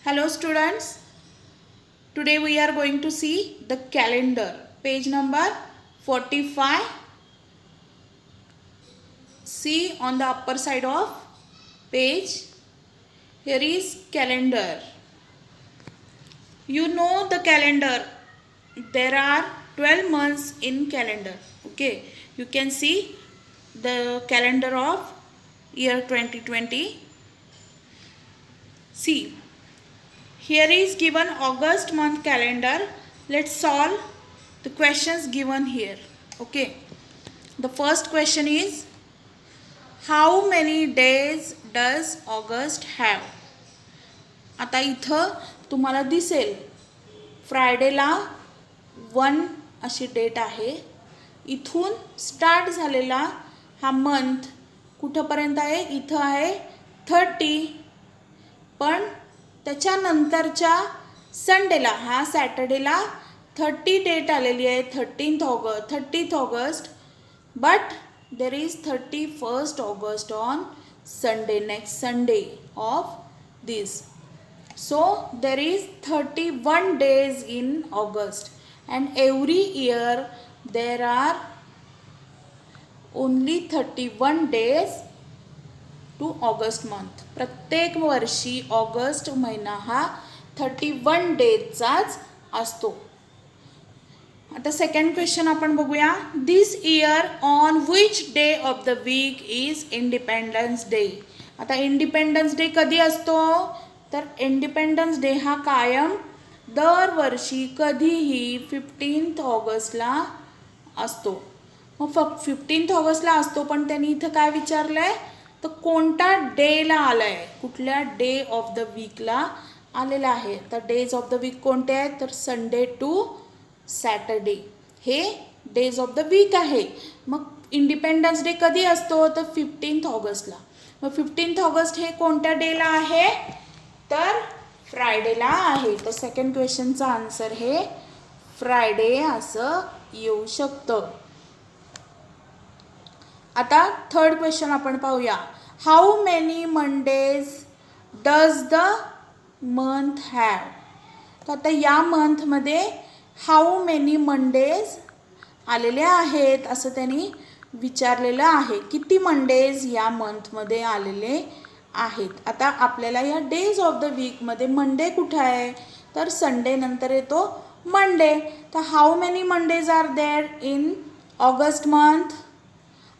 Hello students, today we are going to see the calendar, page number 45. See on the upper side of page, here is calendar. You know the calendar, there are 12 months in calendar. Okay, you can see the calendar of year 2020. See, here is given August month calendar. Let's solve the questions given here. Okay. The first question is, how many days does August have? आता इथं तुम्हाला दिसेल फ्रायडेला 1 अशी date आहे. इथून start झालेला हा month कुठपर्यंत आहे? इथं आहे 30. पण त्याच्यानंतरच्या संडेला, हा सॅटर्डेला 30 डेट आलेली आहे, 30th August. But there is 31st August on Sunday, next Sunday off this. So there is 31 days in August, and every year there are only 31 days to August month. प्रत्येक वर्षी ऑगस्ट महिना हा 31 डेजचाच असतो. आता second question आपण बघूया. This year on which day of the week is independence day? आता independence day कधी असतो? तर इंडिपेंडन्स डे हा कायम दरवर्षी कधीही 15th ऑगस्टला असतो. मग 15th ऑगस्टला असतो, पण त्यांनी इथं काय विचारलं आहे? तर कोणत्या डेला आला आहे, कुठल्या डे ऑफ द वीकला आलेला आहे. तर डेज ऑफ द वीक कोणते आहेत? तर संडे टू सॅटर्डे हे डेज ऑफ द वीक आहे. मग इंडिपेंडन्स डे कधी असतो? तर 15th ऑगस्टला. मग 15th ऑगस्ट हे कोणत्या डेला आहे? तर फ्रायडेला आहे. तर सेकंड क्वेश्चनचा आन्सर हे फ्रायडे असं येऊ शकतं. आता थर्ड क्वेश्चन आपण पाहूया. How many Mondays does the month have? तर आता या मंथमध्ये हाऊ मेनी मंडेज आलेले आहेत असं त्यांनी विचारलेलं आहे. किती मंडेज या मंथमध्ये आलेले आहेत? आता आपल्याला या डेज ऑफ द वीकमध्ये मंडे कुठे आहे? तर संडे नंतर येतो मंडे. तर how many Mondays are there in August month?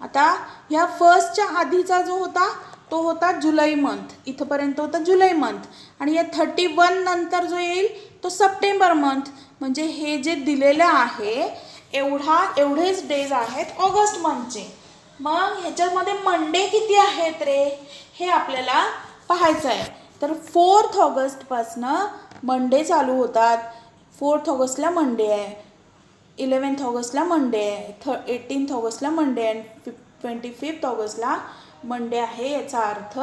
आता ह्या फर्स्टच्या आधीचा जो होता तो होता जुलै मंथ, इथंपर्यंत होता जुलै मंथ. आणि या 31 नंतर जो येईल तो सप्टेंबर मंथ. म्हणजे हे जे दिलेलं आहे एवढेच डेज आहेत ऑगस्ट मंथचे. मग ह्याच्यामध्ये मंडे किती आहेत रे हे आपल्याला पाहायचं आहे. तर 4th ऑगस्टपासनं मंडे चालू होतात. 4th ऑगस्टला मंडे आहे, 11th ऑगस्टला मंडे आहे, 18th ऑगस्टला मंडे आहे, 25th ऑगस्टला मंडे आहे. याचा अर्थ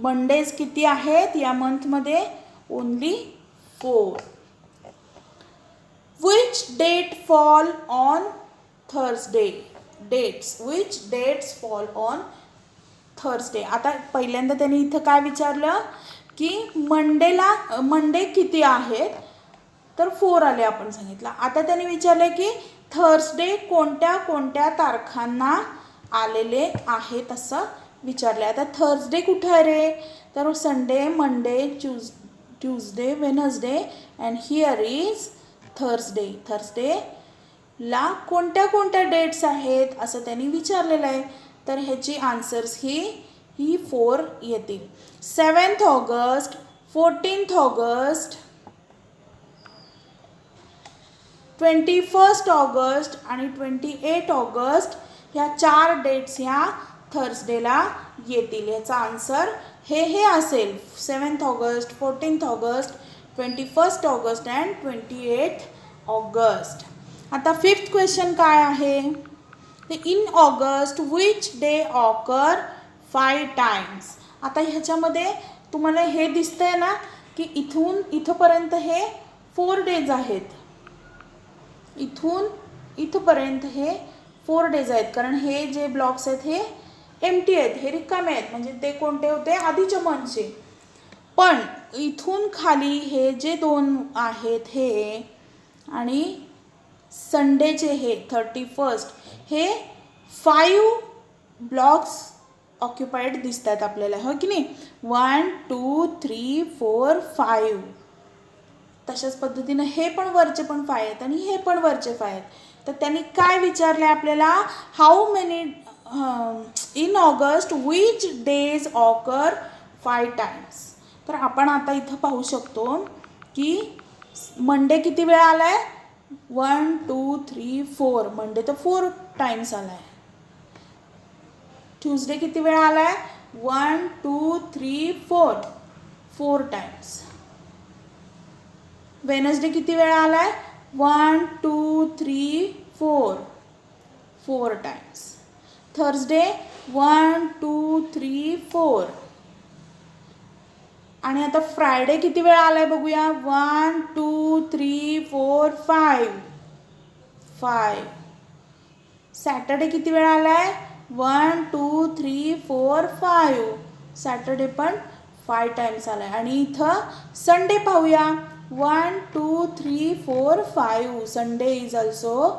मंडेज किती आहेत या मंथमध्ये? Only 4. Which date fall on Thursday? Which dates fall on Thursday? आता पहिल्यांदा त्यांनी इथं काय विचारलं की मंडे किती आहेत? तर 4 आले आपण सांगितलं. आता त्यांनी विचारलं की थर्सडे कोणत्या कोणत्या तारखांना आलेले आहेत असं विचारले. आता थर्सडे कुठे आहे रे? तर Sunday, Monday, Tuesday, Wednesday and here is Thursday. थर्सडेला कोणत्या कोणत्या डेट्स आहेत असं त्यांनी विचारलेलं आहे. तर ह्याची आन्सर्स ही 4 येतील. 7th August, 14th August, 21st August आणि 28 ऑगस्ट ह्या 4 डेट्स ह्या थर्सडेला येतील. याचा आन्सर हे असेल 7th August, 14th August, 21st August and 28th August. आता 5th क्वेश्चन काय आहे? In August which day occur 5 times? आता ह्याच्यामध्ये तुम्हाला हे दिसतंय ना की इथपर्यंत हे 4 डेज आहेत. इथून इथपर्यंत हे 4 डेज आहेत, कारण हे जे ब्लॉक्स आहेत हे एम्प्टी आहेत, हे रिकामे आहेत. म्हणजे ते कोणते होते? आधीच्या मंथचे. पण इथून खाली हे जे 2 आहेत हे आणि संडेचे हे 31 हे 5 ब्लॉक्स ऑक्युपाईड दिसतात आपल्याला, हो की नाही. 1 2 3 4 5. तशाच पद्धतीनं हे पण वरचे पण 5 आहेत आणि हे पण वरचे 5 आहेत. तर त्यांनी काय विचारलं आपल्याला, how many in August which days occur 5 times. तर आपण आता इथं पाहू शकतो की मंडे किती वेळा आला आहे, 1 2 3 4. मंडे तर 4 टाइम्स आला आहे. ट्यूजडे किती वेळा आला आहे, 1 2 3 4 4 टाइम्स. वेनसडे किती वेळा आला आहे, 1 2 3 4 4 टाइम्स. थर्सडे 1 2 3 4. आणि आता फ्रायडे किती वेळा आलाय बघूया, 1 2 3 4 5 5. सॅटर्डे किती वेळा आलाय, 1 2 3 4 5. सॅटर्डे पण 5 टाइम्स आलाय. आणि इथं संडे पाहूया, 1 2 3 4 5. Sunday is also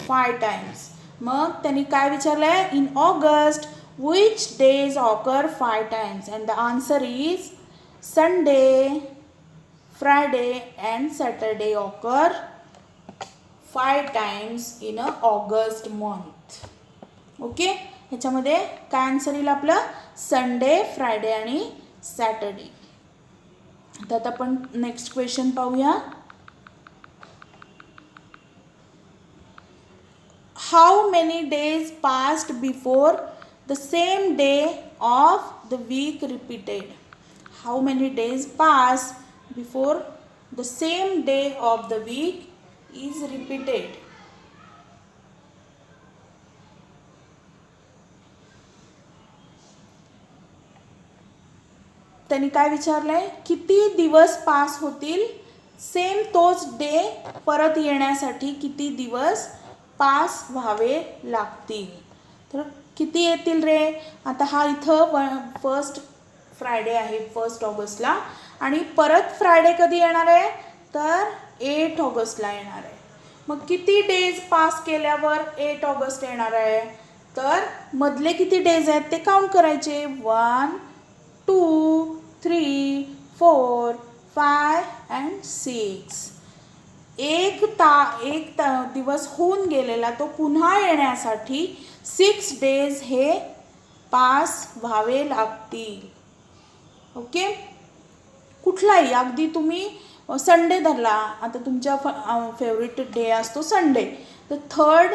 5 times. मग त्यांनी काय विचारलंय, in August which days occur 5 times. And the answer is Sunday, Friday and Saturday occur 5 times in a August month. Okay, ह्याच्यामध्ये काय आन्सर येईल आपलं, संडे, फ्रायडे आणि सॅटर्डे. आता आपण नेक्स्ट क्वेश्चन पाहूया. How many days passed before the same day of the week repeated. How many days pass before the same day of the week is repeated? त्यांनी काय विचारलंय, किती दिवस पास होतील, same तोच डे परत येण्यासाठी किती दिवस पास व्हावे लागतील. तर किती येतील रे. आता हा इथं फर्स्ट फ्रायडे आहे 1 ऑगस्टला आणि परत फ्रायडे कधी येणार आहे, तर 8 ऑगस्टला येणार आहे. मग किती डेज पास केल्यावर 8 ऑगस्ट येणार आहे, तर मधले किती डेज आहेत ते काउंट करायचे, 1 2 3 4 5 and 6. एक दिवस होऊन गेलेला तो पुन्हा येण्यासाठी 6 डेज हे पास व्हावे लागतील. ओके, कुठलाही, अगदी तुम्ही संडे धरला, आता तुमच्या फेवरेट डे असतो संडे, तर 3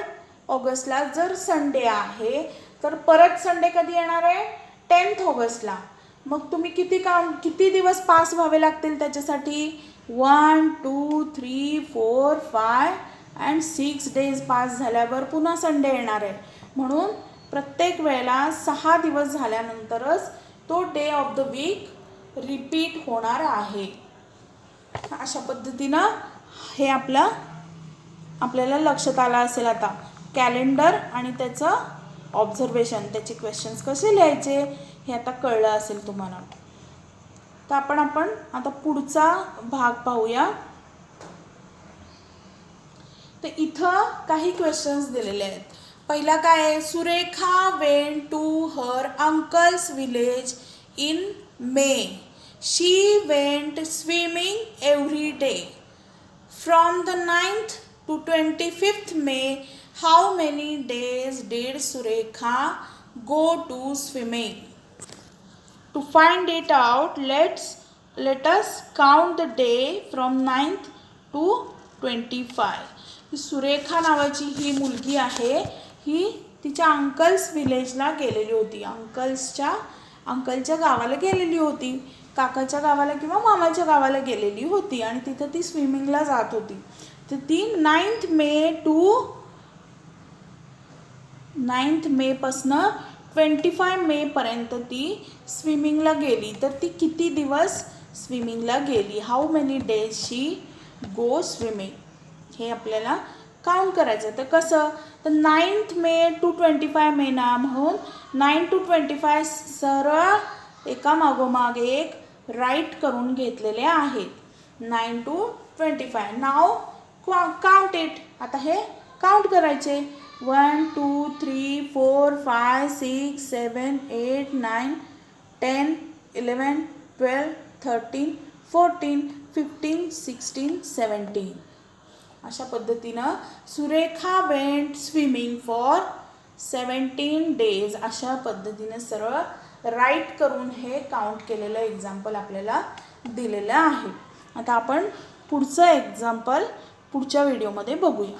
ऑगस्टला जर संडे आहे तर परत संडे कधी येणार आहे, 10 ऑगस्टला. मग तुम्ही किती दिवस पास व्हावे लागतील त्याच्यासाठी, 1 2 3 4 5 and 6 डेज पास झाल्यावर पुन्हा संडे येणार आहे. म्हणून प्रत्येक वेळेला 6 दिवस झाल्यानंतरच तो day of the week repeat होणार आहे. अशा पद्धतीनं हे आपल्याला लक्षात आलं असेल. आता कॅलेंडर आणि त्याचं ऑब्झर्वेशन, त्याचे क्वेश्चन्स कसे लिहायचे हे आता कळलं असेल तुम्हाला. तर आपण आता पुढचा भाग पाहूया. तर इथं काही क्वेश्चन्स दिलेले आहेत. पहिला काय आहे, Surekha went to her uncle's village in May. She went swimming every day. From the 9th to 25th May, how many days did Surekha go to swimming? To find it out, let us count the day from 9th to 25. Surekha नावाची ही मुलगी आहे, ही तिच्या uncles विलेजला गेलेली होती, अंकलच्या गावाला गेलेली होती, काकाच्या गावाला किंवा मामाच्या गावाला गेलेली होती आणि तिथं ती स्विमिंगला जात होती. तर ती 9th मे पासनं 25 मे पर्यंत ती स्विमिंगला गेली. तर ती किती दिवस स्विमिंगला गेली, how many days she go swimming, हे आपल्याला काउंट करायचं. तर कसं, तर 9th मे to 25 मे ना, म्हणून 9 to 25 सरळ एका मागोमाग एक राईट करून घेतलेले आहेत. 9 to 25. Now count it. आता हे काउंट करायचे. 1 2 3 4 5 6 7 8 9 10 11 12 13 14 15 16 17. अशा पद्धतीनं Surekha went swimming for 17 days. अशा पद्धतीने सरळ राईट करून हे काउंट केलेलं एक्झाम्पल आपल्याला दिलेलं आहे. आता आपण पुढचं एक्झाम्पल पुढच्या व्हिडिओमध्ये बघूया.